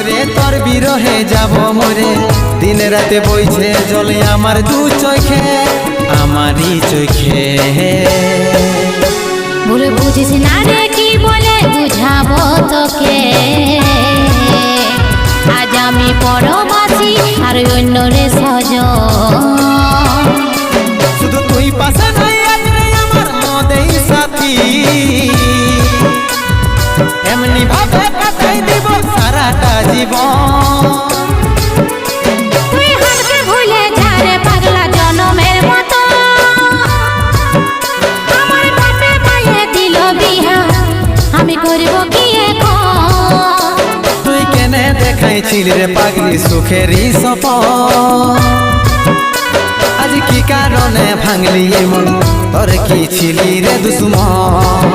করে তোর বিরহে যাব মরে। দিন রাতে বইছে জলে আমার দু চোখে, আমারই চোখে। ভুলে বুঝিস না রে কি বলে বুঝাবো তোকে, আজ আমি পরবাসী আর অন্য রে সজন। শুধু তুই পাশে নাই আজ রে আমার মদেই সাথী, এমনি ভাবে কাটাই দিব সারাটা জীবন। তুই হারকে ভুলে যা রে পাগলা জনমের মতো, আমার বাপে মায়ে দিল বিহা, আমি করব কি এখন? তুই কেনে দেখাইছিলি রে পাগলি সুখেরই সপন, আজ কি কারণে ভাঙলি মন, তোর কি ছিলি রে দুশ্মন?